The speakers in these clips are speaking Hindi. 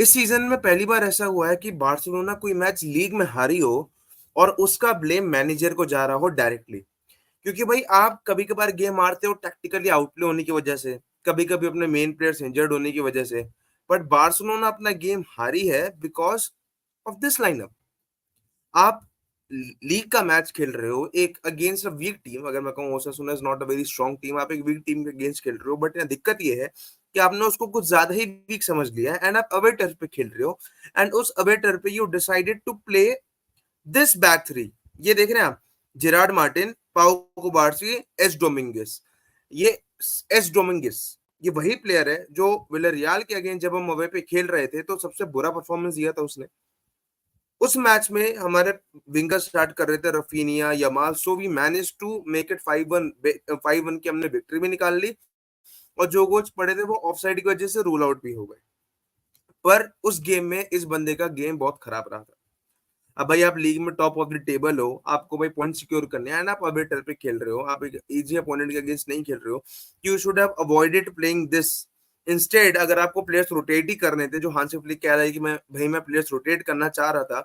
इस सीजन में पहली बार ऐसा हुआ है कि बार्सिलोना कोई मैच लीग में हारी हो और उसका ब्लेम मैनेजर को जा रहा हो डायरेक्टली। क्योंकि भाई आप कभी कभार गेम हारते हो टैक्टिकली आउटप्ले होने की वजह से, कभी कभी अपने मेन प्लेयर्स इंजर्ड होने की वजह से। बट बार्सिलोना अपना गेम हारी है बिकॉज ऑफ दिस लाइनअप। आप लीग का मैच खेल रहे हो एक अगेंस्ट अ वीक टीम। अगर मैं कहूँ ओसासुना is not a very strong team, आप एक वीक टीम के अगेंस्ट खेल रहे हो, बट यहाँ दिक्कत ये है कि आपने उसको कुछ ज्यादा ही वीक समझ लिया है एंड आप अवे टर्फ पे खेल रहे हो। एंड उस अवे टर्फ पे you decided to play this back three. ये देख रहे हैं आप, जेरार्ड मार्टिन, पाउ कुबार्सी, एस डोमिंगिस। ये एस डोमिंगिस ये वही प्लेयर है जो विलरियाल के अगेंस्ट जब हम अवे पे खेल रहे थे तो सबसे बुरा परफॉर्मेंस दिया था उसने। उस मैच में हमारे विंगर स्टार्ट कर रहे थे Raphinha, Yamal, so we manage to make it 5-1। 5-1 की हमने विक्ट्री भी निकाल ली और जो गोल्स पड़े थे वो ऑफसाइड की वजह से रूल आउट भी हो गए। पर उस गेम में इस बंदे का गेम बहुत खराब रहा था। अब भाई आप लीग में टॉप ऑफ द टेबल हो, आपको भाई पॉइंट सिक्योर करने हैं एंड आप अबेटर पे खेल रहे हो, आप एक इजी अपोनेंट के अगेंस्ट नहीं खेल रहे हो। You should have avoided playing this. Instead अगर आपको प्लेयर्स रोटेट ही करने थे, जो हांसी फ्लिक कह रहा है कि मैं प्लेयर्स रोटेट करना चाह रहा था,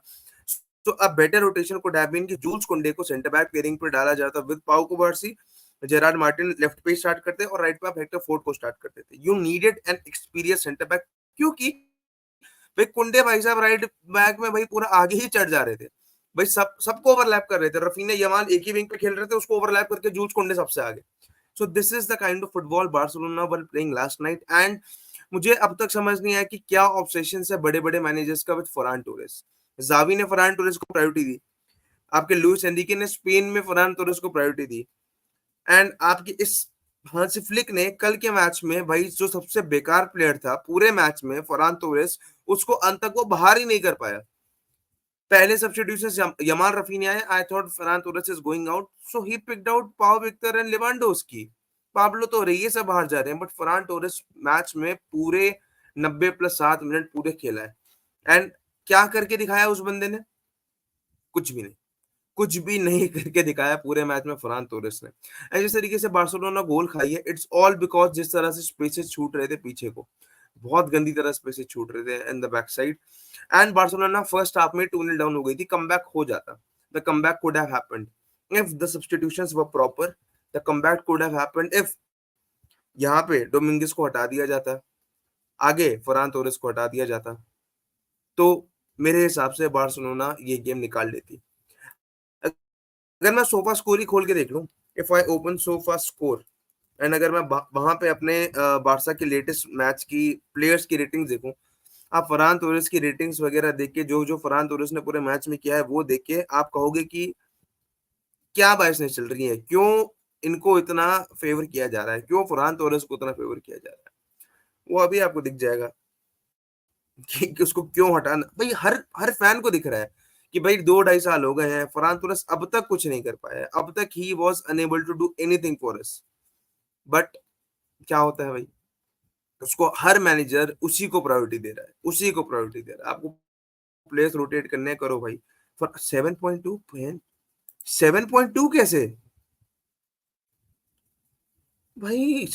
तो अब बेटर रोटेशन को हैव बीन कि जूल्स कुंडे को सेंटर बैक पेयरिंग पे डाला जाता विद पाउ कुबार्सी, जेरार्ड मार्टिन लेफ्ट पे स्टार्ट करते और राइट पे आप हेक्टर फोर्ड को स्टार्ट करते थे। You needed an experience centre back. क्योंकि भाई कुंडे भाई साहब राइट बैक में भाई पूरा आगे ही चढ़ जा रहे थे। भाई सबको ओवरलैप कर रहे थे। रफीना यमाल एक ही विंग पे खेल रहे थे, उसको ओवरलैप करके जूल्स कुंडे सबसे आगे। So this is the kind of football Barcelona were playing last night. And मुझे अब तक समझ नहीं आया कि क्या ऑब्सेशन है बड़े बड़े मैनेजर्स का विद फरहान टोरेस। जावी ने फरहान टोरेस को प्रायोरिटी दी, आपके लुइस एनरिके ने स्पेन में फरहान टोरेस को प्रायोरिटी दी, एंड आपकी इस हांसी फ्लिक ने कल के मैच में भाई जो सबसे बेकार प्लेयर था पूरे मैच में फरहान टोरेस, उसको अंत तक वो बाहर ही नहीं कर पाया। पहले सब्स्टिट्यूशन यमाल रफीनिया है, I thought Ferran Torres is going out, so he picked out Pau Victor and Lewandowski. Pablo तो रही है सब बाहर जा रहे हैं, बट फरहान टोरेस मैच में पूरे 90 + 7 मिनट पूरे खेला है। एंड क्या करके दिखाया उस बंदे ने? कुछ भी नहीं। कुछ भी नहीं करके दिखाया पूरे मैच में फरहान टोरेस ने। एंड जिस तरीके से बार्सिलोना गोल खाई है, इट्स ऑल बिकॉज जिस तरह से स्पेसेस छूट रहे थे पीछे को, बहुत गंदी तरह स्पेसेस छूट रहे थे in the back side. And Barcelona first half में 2-0 डाउन हो गई थी, कमबैक हो जाता। The comeback could have happened if the substitutions were proper. The comeback could have happened if यहाँ पे डोमिंगिस को हटा दिया जाता, आगे फरहान टोरेस को हटा दिया जाता, तो मेरे हिसाब से बार्सिलोना ये गेम निकाल लेती। अगर मैं सोफा स्कोर ही खोल के देख लूं, if I open sofa score and अगर मैं वहां पे अपने बारसा के लेटेस्ट मैच की प्लेयर्स की रेटिंग्स देखूं, आप फरहान तोरेस की रेटिंग्स वगैरह देख के, जो जो फरहान तोरेस ने पूरे मैच में किया है वो देख के आप कहोगे कि क्या बाइसें चल रही है, क्यों इनको इतना फेवर किया जा रहा है, क्यों फरहान तोरेस को इतना फेवर किया जा रहा है। वो अभी आपको दिख जाएगा कि उसको क्यों हटाना। भाई हर हर फैन को दिख रहा है कि भाई 2-2.5 साल हो गए हैं, फरहान तोरेस अब तक कुछ नहीं कर पाया है, अब तक he was unable to do anything for us. But क्या होता है भाई, उसको हर मैनेजर उसी को प्रायोरिटी दे रहा है, उसी को प्रायोरिटी दे रहा है। आपको प्लेयर्स रोटेट करने करो भाई। फॉर 7.2 फैन, 7.2 कैसे भाई?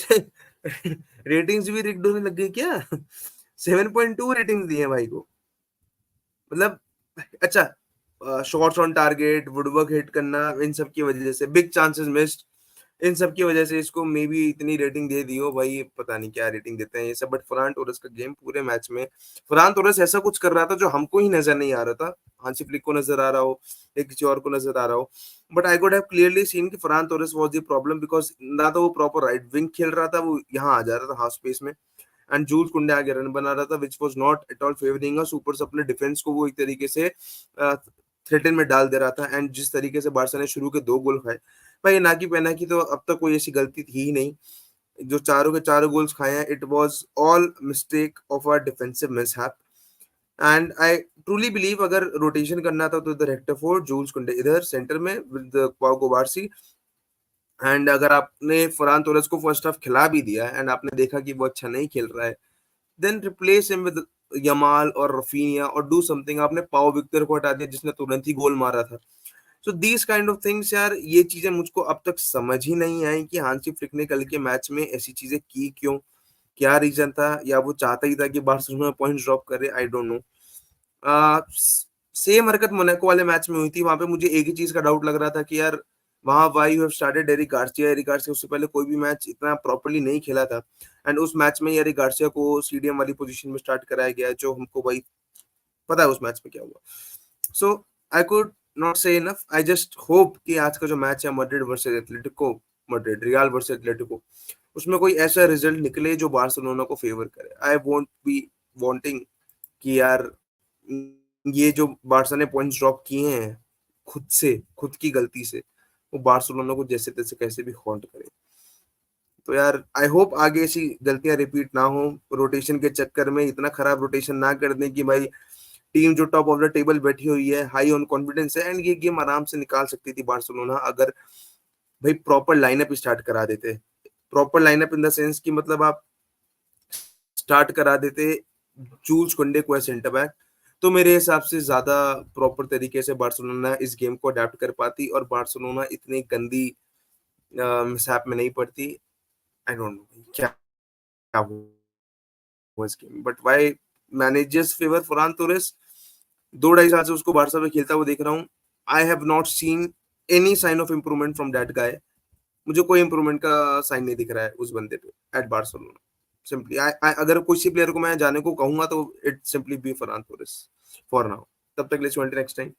रेटिंग्स भी रिग्ड होने लग गई क्या? 7.2 रेटिंग्स दी है भाई को, मतलब। अच्छा, shots on target, woodwork hit करना, इन सब की वजह से बिग चांसेस मिस्ड, इन सब की वजह से इसको मे बी इतनी रेटिंग दे दी हो भाई, पता नहीं क्या रेटिंग देते हैं ये सब। बट फरहान टोरेस का गेम पूरे मैच में, फरहान टोरेस ऐसा कुछ कर रहा था जो हमको ही नजर नहीं आ रहा था, हांसी फ्लिक को नजर आ रहा हो या किसी और को नजर आ रहा हो। But I could have clearly seen कि Ferran Torres was the problem, because ना तो वो प्रॉपर राइट विंग खेल रहा था, वो यहाँ आ जा रहा था हाफ स्पेस में, एंड जूल्स कुंडे आगे रन बना रहा था which was not at all favouring us. ऊपर से अपने डिफेंस को वो एक तरीके से थ्रेटन में डाल दे रहा था। एंड जिस तरीके से बारसा ने शुरू के 2 गोल खाए, भाई ना की पहना की तो अब तक कोई ऐसी गलती थी ही नहीं। जो चारों के चारों गोल्स खाए हैं, it was all mistake of our defensive mishap. And I truly believe अगर रोटेशन करना था तो इधर हेक्टर फोर्ड, जूल्स कुंडे इधर सेंटर में विद पाउ कुबार्सी। एंड अगर आपने फरहान तोरेस को फर्स्ट हाफ खिला भी दिया एंड आपने देखा कि वो अच्छा नहीं खेल रहा है, then replace him with Yamal और रफीनिया और डू समथिंग। आपने पाओ विक्टर को हटा दिया जिसने तुरंत ही गोल मारा था। So these kind of things यार, ये चीजें मुझको अब तक समझ ही नहीं आई कि हांसी फ्लिक ने कल के मैच में ऐसी चीजें की क्यों, क्या रीज़न था, या वो चाहता ही था कि बार्सिलोना पॉइंट्स ड्रॉप करे, आई डोंट नो। अ, स सेम हरकत मोनाको वाले मैच में हुई थी, वहाँ पे मुझे एक ही चीज़ का डाउट लग रहा था कि यार वहाँ why you have started Eric Garcia. Eric Garcia उससे पहले कोई भी मैच इतना प्रॉपर्ली नहीं खेला था, एंड उस मैच में एरिक गार्सिया को सीडीएम वाली पोज़ीशन में स्टार्ट कराया गया, जो हमको भाई पता है उस मैच में क्या हुआ। सो आई कुड नॉट से इनफ, आई जस्ट होप कि आज का जो मैच है Madrid versus Atletico Madrid, real versus Atletico, उसमें कोई ऐसा रिजल्ट निकले जो बार्सिलोना को फेवर करे। आई वोंट बी वांटिंग कि यार ये जो बार्सा ने पॉइंट्स ड्रॉप किए हैं खुद से, खुद की गलती से, वो बार्सिलोना को जैसे तैसे कैसे भी हॉन्ट करे। तो यार आई होप आगे ऐसी गलतियां रिपीट ना हो, रोटेशन के चक्कर में इतना खराब रोटेशन ना कर दें कि भाई टीम जो टॉप ऑफ द टेबल बैठी हुई है, हाई ऑन कॉन्फिडेंस है, एंड ये गेम आराम से निकाल सकती थी बार्सिलोना, अगर भाई प्रॉपर लाइनअप स्टार्ट करा देते। Proper lineup in the sense कि मतलब आप स्टार्ट करा देते जूल्स कुंडे को एज सेंटर बैक, तो मेरे हिसाब से ज़्यादा प्रॉपर तरीके से बार्सिलोना इस गेम को अडैप्ट कर पाती और बार्सिलोना इतनी गंदी मिसहैप में नहीं पड़ती। आई डोंट नो क्या क्या हुआ इस game, but why managers favour Farhan Torres. 2 ढाई साल से उसको बार्सा में खेलता हुआ देख रहा हूँ। I have not seen any sign of improvement from that guy. मुझे कोई इम्प्रूवमेंट का साइन नहीं दिख रहा है उस बंदे पे एट बार्सिलोना। सिंपली अगर किसी प्लेयर को मैं जाने को कहूंगा तो it simply be Ferran Torres for now. तब तक लेट्स नेक्स्ट टाइम।